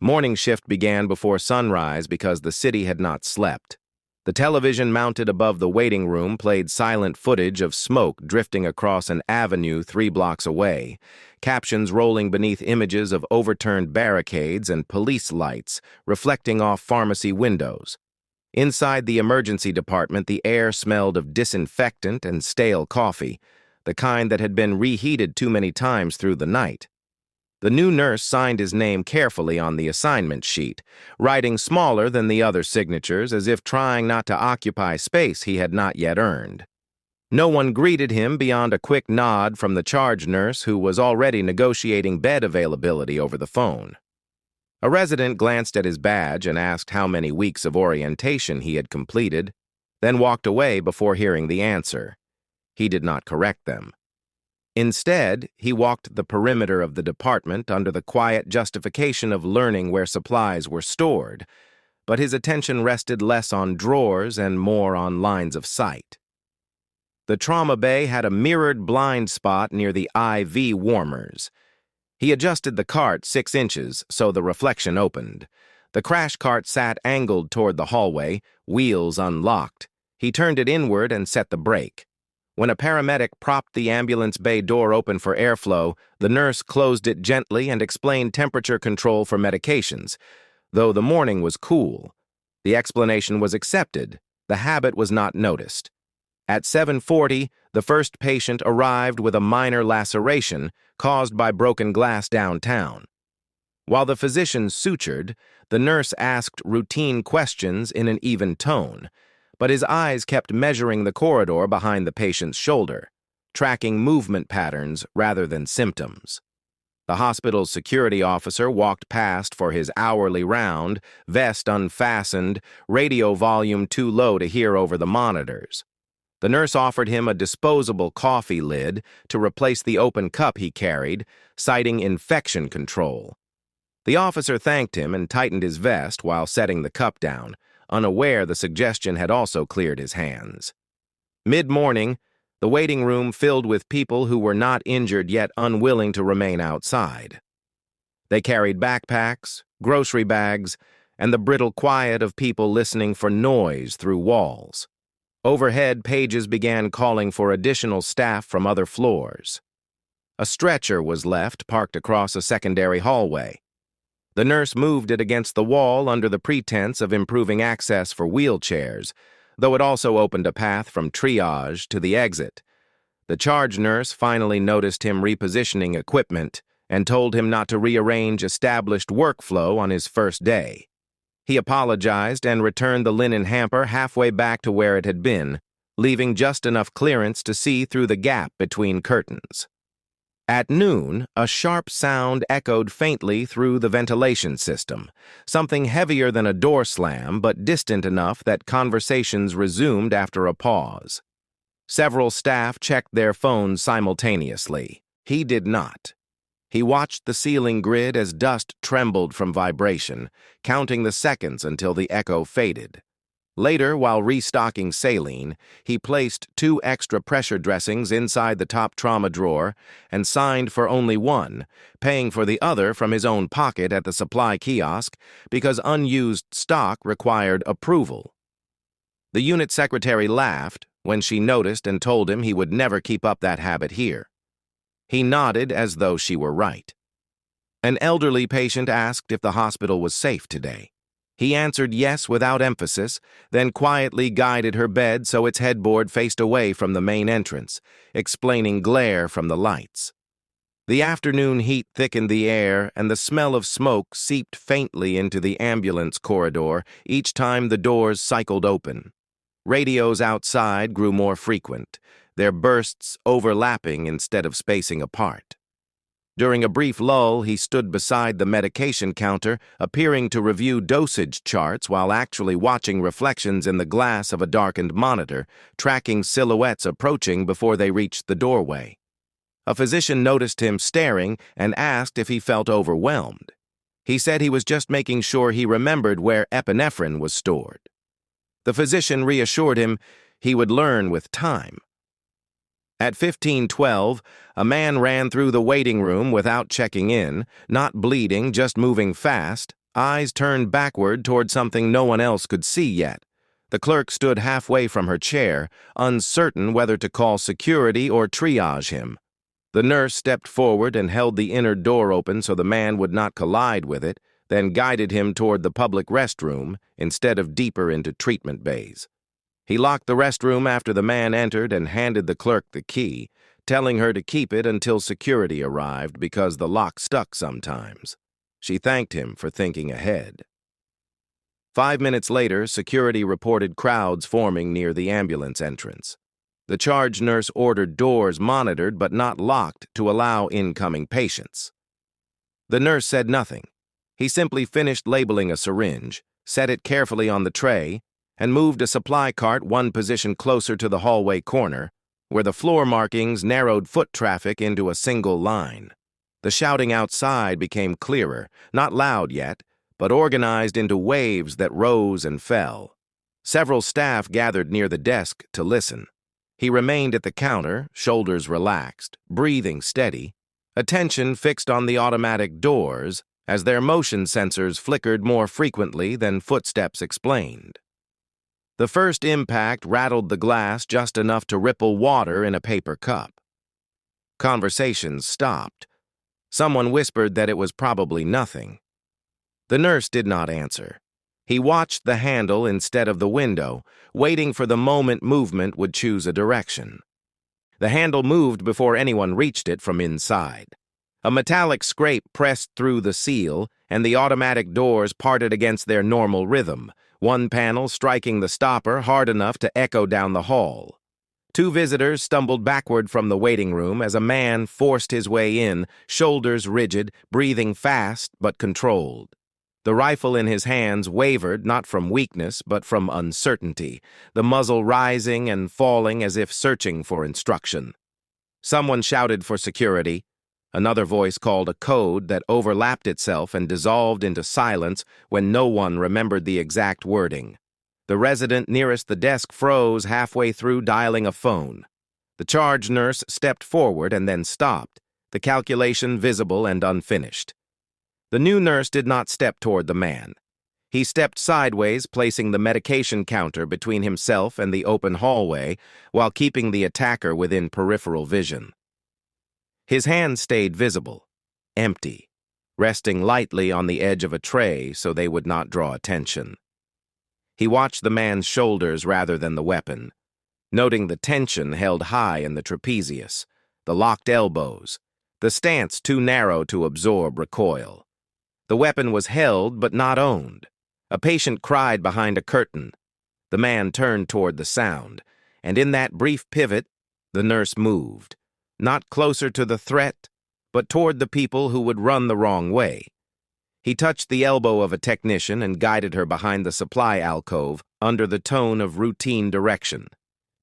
Morning shift began before sunrise because the city had not slept. The television mounted above the waiting room played silent footage of smoke drifting across an avenue 3 blocks away, captions rolling beneath images of overturned barricades and police lights reflecting off pharmacy windows. Inside the emergency department, the air smelled of disinfectant and stale coffee, the kind that had been reheated too many times through the night. The new nurse signed his name carefully on the assignment sheet, writing smaller than the other signatures as if trying not to occupy space he had not yet earned. No one greeted him beyond a quick nod from the charge nurse who was already negotiating bed availability over the phone. A resident glanced at his badge and asked how many weeks of orientation he had completed, then walked away before hearing the answer. He did not correct them. Instead, he walked the perimeter of the department under the quiet justification of learning where supplies were stored, but his attention rested less on drawers and more on lines of sight. The trauma bay had a mirrored blind spot near the IV warmers. He adjusted the cart 6 inches so the reflection opened. The crash cart sat angled toward the hallway, wheels unlocked. He turned it inward and set the brake. When a paramedic propped the ambulance bay door open for airflow, the nurse closed it gently and explained temperature control for medications. Though the morning was cool, the explanation was accepted. The habit was not noticed. At 7:40, the first patient arrived with a minor laceration caused by broken glass downtown. While the physician sutured, the nurse asked routine questions in an even tone, but his eyes kept measuring the corridor behind the patient's shoulder, tracking movement patterns rather than symptoms. The hospital's security officer walked past for his hourly round, vest unfastened, radio volume too low to hear over the monitors. The nurse offered him a disposable coffee lid to replace the open cup he carried, citing infection control. The officer thanked him and tightened his vest while setting the cup down, unaware the suggestion had also cleared his hands. Mid-morning, the waiting room filled with people who were not injured yet unwilling to remain outside. They carried backpacks, grocery bags, and the brittle quiet of people listening for noise through walls. Overhead, pages began calling for additional staff from other floors. A stretcher was left parked across a secondary hallway. The nurse moved it against the wall under the pretense of improving access for wheelchairs, though it also opened a path from triage to the exit. The charge nurse finally noticed him repositioning equipment and told him not to rearrange established workflow on his first day. He apologized and returned the linen hamper halfway back to where it had been, leaving just enough clearance to see through the gap between curtains. At noon, a sharp sound echoed faintly through the ventilation system, something heavier than a door slam but distant enough that conversations resumed after a pause. Several staff checked their phones simultaneously. He did not. He watched the ceiling grid as dust trembled from vibration, counting the seconds until the echo faded. Later, while restocking saline, he placed 2 extra pressure dressings inside the top trauma drawer and signed for only one, paying for the other from his own pocket at the supply kiosk because unused stock required approval. The unit secretary laughed when she noticed and told him he would never keep up that habit here. He nodded as though she were right. An elderly patient asked if the hospital was safe today. He answered yes without emphasis, then quietly guided her bed so its headboard faced away from the main entrance, explaining glare from the lights. The afternoon heat thickened the air, and the smell of smoke seeped faintly into the ambulance corridor each time the doors cycled open. Radios outside grew more frequent, their bursts overlapping instead of spacing apart. During a brief lull, he stood beside the medication counter, appearing to review dosage charts while actually watching reflections in the glass of a darkened monitor, tracking silhouettes approaching before they reached the doorway. A physician noticed him staring and asked if he felt overwhelmed. He said he was just making sure he remembered where epinephrine was stored. The physician reassured him he would learn with time. At 15:12, a man ran through the waiting room without checking in, not bleeding, just moving fast, eyes turned backward toward something no one else could see yet. The clerk stood halfway from her chair, uncertain whether to call security or triage him. The nurse stepped forward and held the inner door open so the man would not collide with it, then guided him toward the public restroom instead of deeper into treatment bays. He locked the restroom after the man entered and handed the clerk the key, telling her to keep it until security arrived because the lock stuck sometimes. She thanked him for thinking ahead. 5 minutes later, security reported crowds forming near the ambulance entrance. The charge nurse ordered doors monitored but not locked to allow incoming patients. The nurse said nothing. He simply finished labeling a syringe, set it carefully on the tray, and moved a supply cart one position closer to the hallway corner, where the floor markings narrowed foot traffic into a single line. The shouting outside became clearer, not loud yet, but organized into waves that rose and fell. Several staff gathered near the desk to listen. He remained at the counter, shoulders relaxed, breathing steady, attention fixed on the automatic doors as their motion sensors flickered more frequently than footsteps explained. The first impact rattled the glass just enough to ripple water in a paper cup. Conversations stopped. Someone whispered that it was probably nothing. The nurse did not answer. He watched the handle instead of the window, waiting for the moment movement would choose a direction. The handle moved before anyone reached it from inside. A metallic scrape pressed through the seal, and the automatic doors parted against their normal rhythm, one panel striking the stopper hard enough to echo down the hall. Two visitors stumbled backward from the waiting room as a man forced his way in, shoulders rigid, breathing fast but controlled. The rifle in his hands wavered not from weakness but from uncertainty, the muzzle rising and falling as if searching for instruction. Someone shouted for security. Another voice called a code that overlapped itself and dissolved into silence when no one remembered the exact wording. The resident nearest the desk froze halfway through dialing a phone. The charge nurse stepped forward and then stopped, the calculation visible and unfinished. The new nurse did not step toward the man. He stepped sideways, placing the medication counter between himself and the open hallway while keeping the attacker within peripheral vision. His hand stayed visible, empty, resting lightly on the edge of a tray so they would not draw attention. He watched the man's shoulders rather than the weapon, noting the tension held high in the trapezius, the locked elbows, the stance too narrow to absorb recoil. The weapon was held but not owned. A patient cried behind a curtain. The man turned toward the sound, and in that brief pivot, the nurse moved, not closer to the threat, but toward the people who would run the wrong way. He touched the elbow of a technician and guided her behind the supply alcove under the tone of routine direction,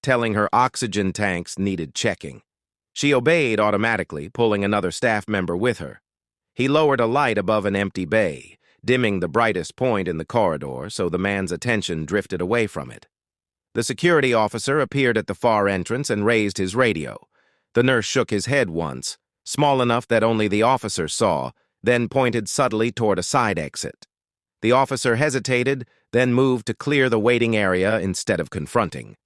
telling her oxygen tanks needed checking. She obeyed automatically, pulling another staff member with her. He lowered a light above an empty bay, dimming the brightest point in the corridor so the man's attention drifted away from it. The security officer appeared at the far entrance and raised his radio. The nurse shook his head once, small enough that only the officer saw, then pointed subtly toward a side exit. The officer hesitated, then moved to clear the waiting area instead of confronting.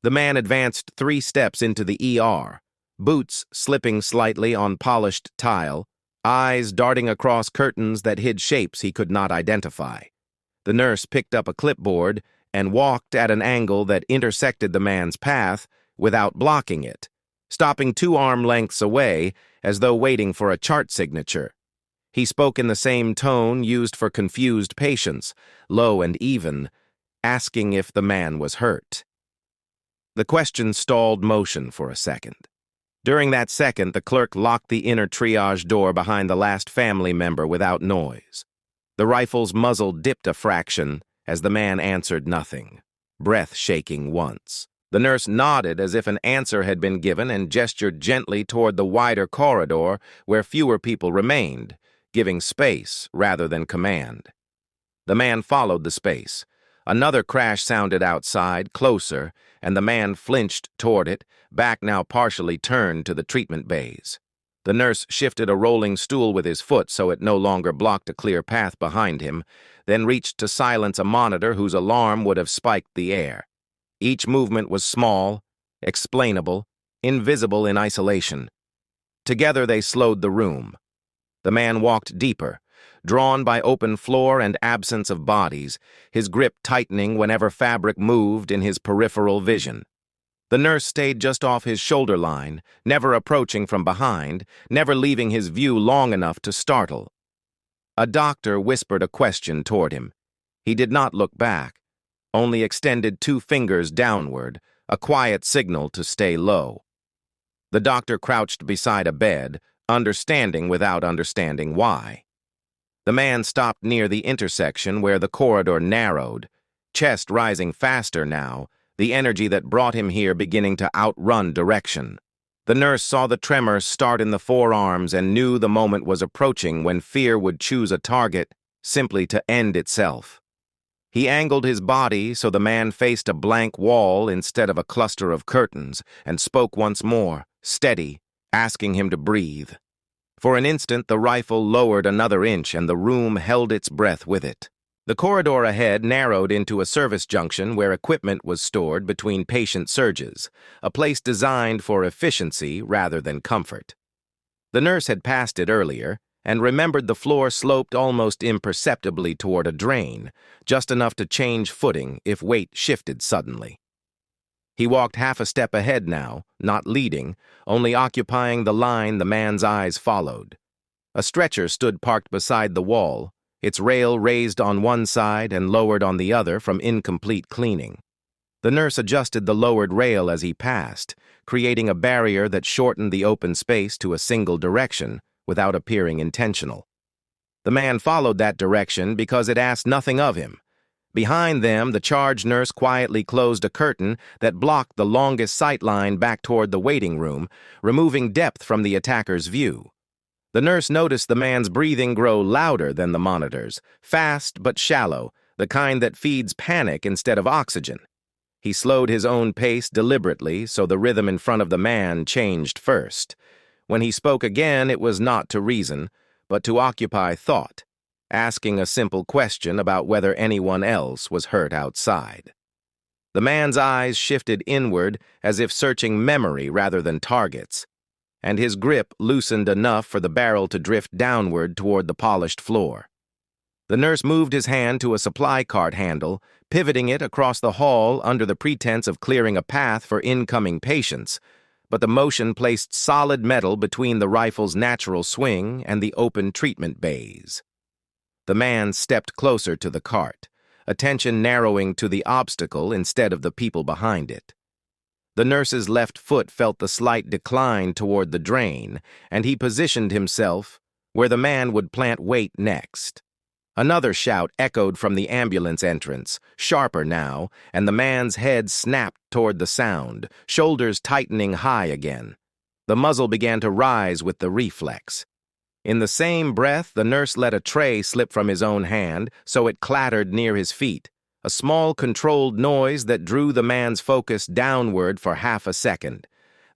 The man advanced 3 steps into the ER, boots slipping slightly on polished tile, eyes darting across curtains that hid shapes he could not identify. The nurse picked up a clipboard and walked at an angle that intersected the man's path without blocking it, stopping 2 arm lengths away as though waiting for a chart signature. He spoke in the same tone used for confused patients, low and even, asking if the man was hurt. The question stalled motion for a second. During that second, the clerk locked the inner triage door behind the last family member without noise. The rifle's muzzle dipped a fraction as the man answered nothing, breath shaking once. The nurse nodded as if an answer had been given and gestured gently toward the wider corridor where fewer people remained, giving space rather than command. The man followed the space. Another crash sounded outside, closer, and the man flinched toward it, back now partially turned to the treatment bays. The nurse shifted a rolling stool with his foot so it no longer blocked a clear path behind him, then reached to silence a monitor whose alarm would have spiked the air. Each movement was small, explainable, invisible in isolation. Together they slowed the room. The man walked deeper, drawn by open floor and absence of bodies, his grip tightening whenever fabric moved in his peripheral vision. The nurse stayed just off his shoulder line, never approaching from behind, never leaving his view long enough to startle. A doctor whispered a question toward him. He did not look back, only extended 2 fingers downward, a quiet signal to stay low. The doctor crouched beside a bed, understanding without understanding why. The man stopped near the intersection where the corridor narrowed, chest rising faster now, the energy that brought him here beginning to outrun direction. The nurse saw the tremor start in the forearms and knew the moment was approaching when fear would choose a target simply to end itself. He angled his body so the man faced a blank wall instead of a cluster of curtains and spoke once more, steady, asking him to breathe. For an instant, the rifle lowered another inch and the room held its breath with it. The corridor ahead narrowed into a service junction where equipment was stored between patient surges, a place designed for efficiency rather than comfort. The nurse had passed it earlier and remembered the floor sloped almost imperceptibly toward a drain, just enough to change footing if weight shifted suddenly. He walked half a step ahead now, not leading, only occupying the line the man's eyes followed. A stretcher stood parked beside the wall, its rail raised on one side and lowered on the other from incomplete cleaning. The nurse adjusted the lowered rail as he passed, creating a barrier that shortened the open space to a single direction without appearing intentional. The man followed that direction because it asked nothing of him. Behind them, the charge nurse quietly closed a curtain that blocked the longest sight line back toward the waiting room, removing depth from the attacker's view. The nurse noticed the man's breathing grow louder than the monitor's, fast but shallow, the kind that feeds panic instead of oxygen. He slowed his own pace deliberately so the rhythm in front of the man changed first. When he spoke again, it was not to reason, but to occupy thought, asking a simple question about whether anyone else was hurt outside. The man's eyes shifted inward as if searching memory rather than targets, and his grip loosened enough for the barrel to drift downward toward the polished floor. The nurse moved his hand to a supply cart handle, pivoting it across the hall under the pretense of clearing a path for incoming patients, but the motion placed solid metal between the rifle's natural swing and the open treatment bays. The man stepped closer to the cart, attention narrowing to the obstacle instead of the people behind it. The nurse's left foot felt the slight decline toward the drain, and he positioned himself where the man would plant weight next. Another shout echoed from the ambulance entrance, sharper now, and the man's head snapped toward the sound, shoulders tightening high again. The muzzle began to rise with the reflex. In the same breath, the nurse let a tray slip from his own hand, so it clattered near his feet, a small controlled noise that drew the man's focus downward for half a second.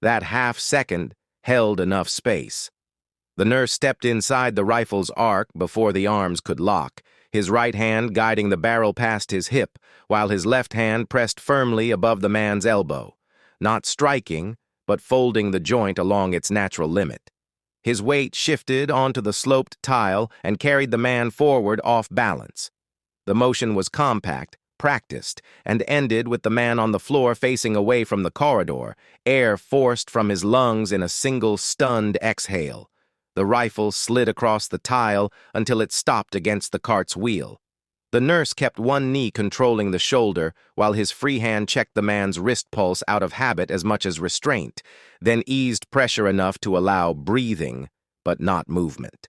That half second held enough space. The nurse stepped inside the rifle's arc before the arms could lock, his right hand guiding the barrel past his hip, while his left hand pressed firmly above the man's elbow, not striking, but folding the joint along its natural limit. His weight shifted onto the sloped tile and carried the man forward off balance. The motion was compact, practiced, and ended with the man on the floor facing away from the corridor, air forced from his lungs in a single stunned exhale. The rifle slid across the tile until it stopped against the cart's wheel. The nurse kept one knee controlling the shoulder while his free hand checked the man's wrist pulse out of habit as much as restraint, then eased pressure enough to allow breathing, but not movement.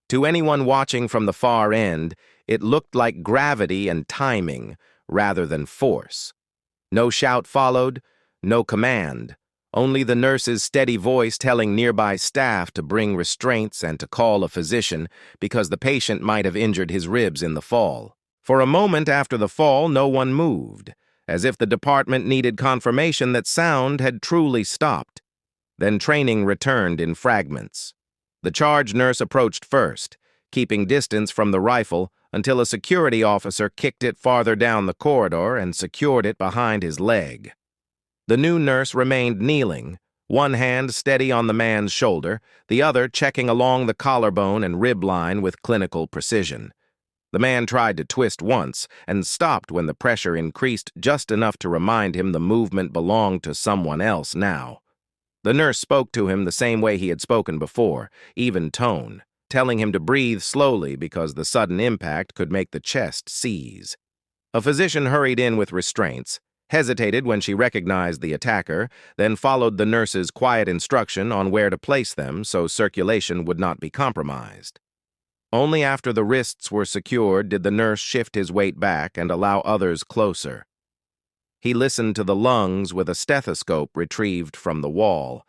To anyone watching from the far end, it looked like gravity and timing rather than force. No shout followed, no command, only the nurse's steady voice telling nearby staff to bring restraints and to call a physician because the patient might have injured his ribs in the fall. For a moment after the fall, no one moved, as if the department needed confirmation that sound had truly stopped. Then training returned in fragments. The charge nurse approached first, keeping distance from the rifle until a security officer kicked it farther down the corridor and secured it behind his leg. The new nurse remained kneeling, one hand steady on the man's shoulder, the other checking along the collarbone and rib line with clinical precision. The man tried to twist once and stopped when the pressure increased just enough to remind him the movement belonged to someone else now. The nurse spoke to him the same way he had spoken before, even tone, telling him to breathe slowly because the sudden impact could make the chest seize. A physician hurried in with restraints, hesitated when she recognized the attacker, then followed the nurse's quiet instruction on where to place them so circulation would not be compromised. Only after the wrists were secured did the nurse shift his weight back and allow others closer. He listened to the lungs with a stethoscope retrieved from the wall,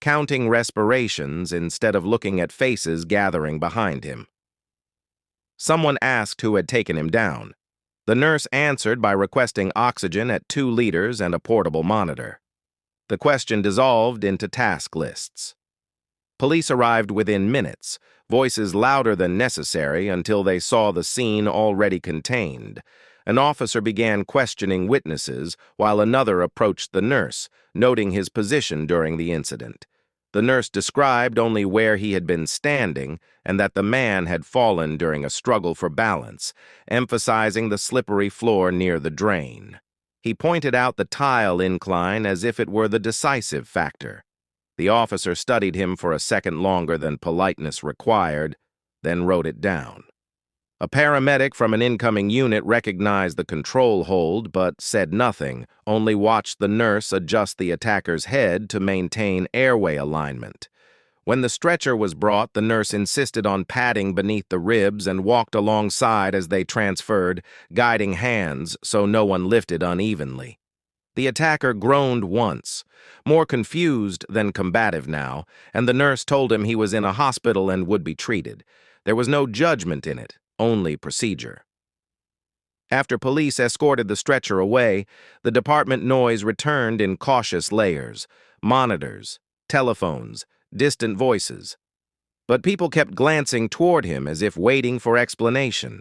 counting respirations instead of looking at faces gathering behind him. Someone asked who had taken him down. The nurse answered by requesting oxygen at 2 liters and a portable monitor. The question dissolved into task lists. Police arrived within minutes, voices louder than necessary until they saw the scene already contained. An officer began questioning witnesses while another approached the nurse, noting his position during the incident. The nurse described only where he had been standing and that the man had fallen during a struggle for balance, emphasizing the slippery floor near the drain. He pointed out the tile incline as if it were the decisive factor. The officer studied him for a second longer than politeness required, then wrote it down. A paramedic from an incoming unit recognized the control hold but said nothing, only watched the nurse adjust the attacker's head to maintain airway alignment. When the stretcher was brought, the nurse insisted on padding beneath the ribs and walked alongside as they transferred, guiding hands so no one lifted unevenly. The attacker groaned once, more confused than combative now, and the nurse told him he was in a hospital and would be treated. There was no judgment in it, only procedure. After police escorted the stretcher away, the department noise returned in cautious layers, monitors, telephones, distant voices. But people kept glancing toward him as if waiting for explanation.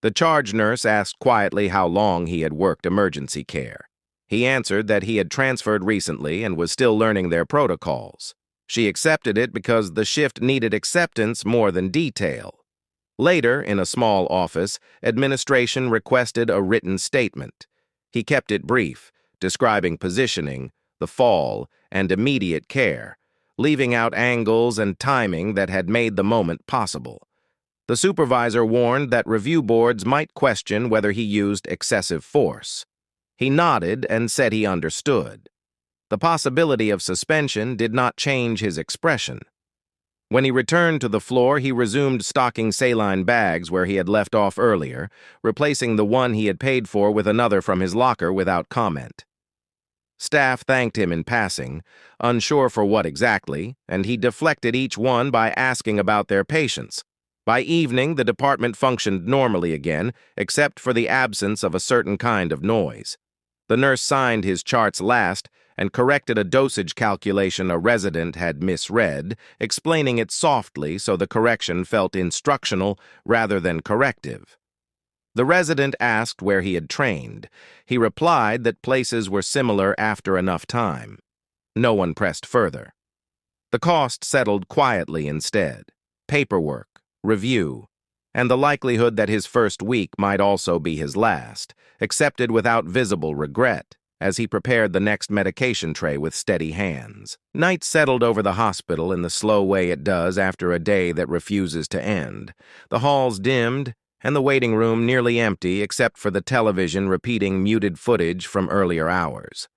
The charge nurse asked quietly how long he had worked emergency care. He answered that he had transferred recently and was still learning their protocols. She accepted it because the shift needed acceptance more than detail. Later, in a small office, administration requested a written statement. He kept it brief, describing positioning, the fall, and immediate care, leaving out angles and timing that had made the moment possible. The supervisor warned that review boards might question whether he used excessive force. He nodded and said he understood. The possibility of suspension did not change his expression. When he returned to the floor, he resumed stocking saline bags where he had left off earlier, replacing the one he had paid for with another from his locker without comment. Staff thanked him in passing, unsure for what exactly, and he deflected each one by asking about their patients. By evening, the department functioned normally again, except for the absence of a certain kind of noise. The nurse signed his charts last and corrected a dosage calculation a resident had misread, explaining it softly so the correction felt instructional rather than corrective. The resident asked where he had trained. He replied that places were similar after enough time. No one pressed further. The cost settled quietly instead. Paperwork, review, and the likelihood that his first week might also be his last, accepted without visible regret, as he prepared the next medication tray with steady hands. Night settled over the hospital in the slow way it does after a day that refuses to end. The halls dimmed, and the waiting room nearly empty except for the television repeating muted footage from earlier hours.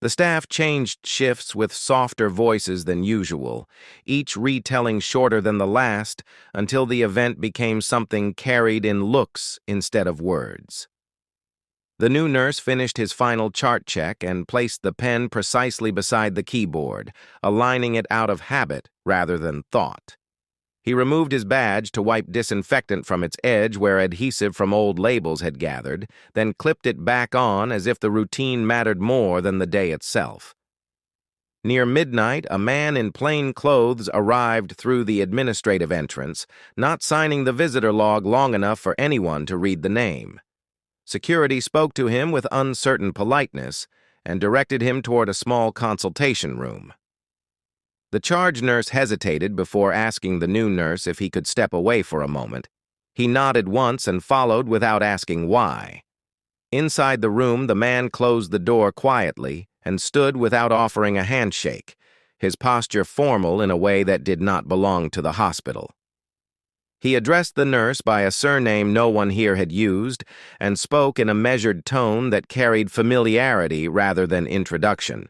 The staff changed shifts with softer voices than usual, each retelling shorter than the last, until the event became something carried in looks instead of words. The new nurse finished his final chart check and placed the pen precisely beside the keyboard, aligning it out of habit rather than thought. He removed his badge to wipe disinfectant from its edge where adhesive from old labels had gathered, then clipped it back on as if the routine mattered more than the day itself. Near midnight, a man in plain clothes arrived through the administrative entrance, not signing the visitor log long enough for anyone to read the name. Security spoke to him with uncertain politeness and directed him toward a small consultation room. The charge nurse hesitated before asking the new nurse if he could step away for a moment. He nodded once and followed without asking why. Inside the room, the man closed the door quietly and stood without offering a handshake, his posture formal in a way that did not belong to the hospital. He addressed the nurse by a surname no one here had used and spoke in a measured tone that carried familiarity rather than introduction.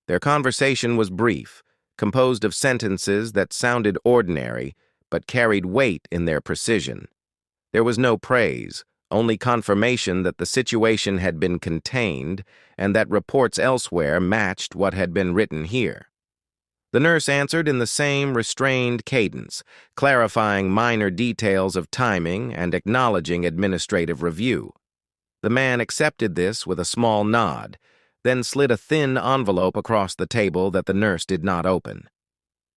Their conversation was brief, composed of sentences that sounded ordinary but carried weight in their precision. There was no praise, only confirmation that the situation had been contained and that reports elsewhere matched what had been written here. The nurse answered in the same restrained cadence, clarifying minor details of timing and acknowledging administrative review. The man accepted this with a small nod, then slid a thin envelope across the table that the nurse did not open.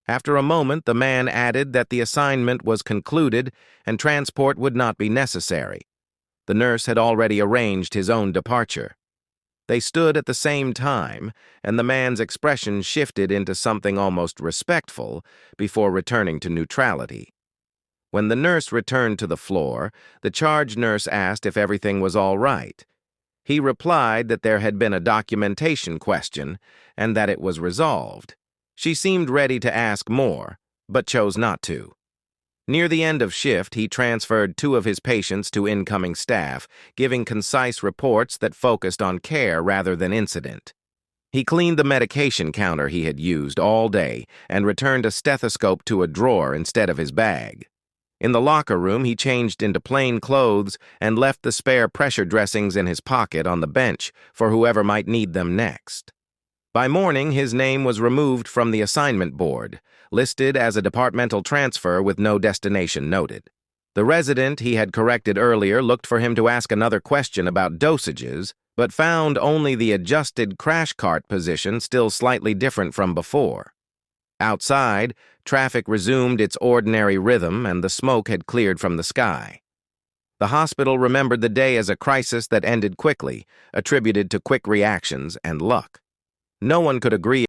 After a moment, the man added that the assignment was concluded and transport would not be necessary. The nurse had already arranged his own departure. They stood at the same time, and the man's expression shifted into something almost respectful before returning to neutrality. When the nurse returned to the floor, the charge nurse asked if everything was all right. He replied that there had been a documentation question and that it was resolved. She seemed ready to ask more, but chose not to. Near the end of shift, he transferred 2 of his patients to incoming staff, giving concise reports that focused on care rather than incident. He cleaned the medication counter he had used all day and returned a stethoscope to a drawer instead of his bag. In the locker room, he changed into plain clothes and left the spare pressure dressings in his pocket on the bench for whoever might need them next. By morning, his name was removed from the assignment board, listed as a departmental transfer with no destination noted. The resident he had corrected earlier looked for him to ask another question about dosages, but found only the adjusted crash cart position still slightly different from before. Outside, traffic resumed its ordinary rhythm and the smoke had cleared from the sky. The hospital remembered the day as a crisis that ended quickly, attributed to quick reactions and luck. No one could agree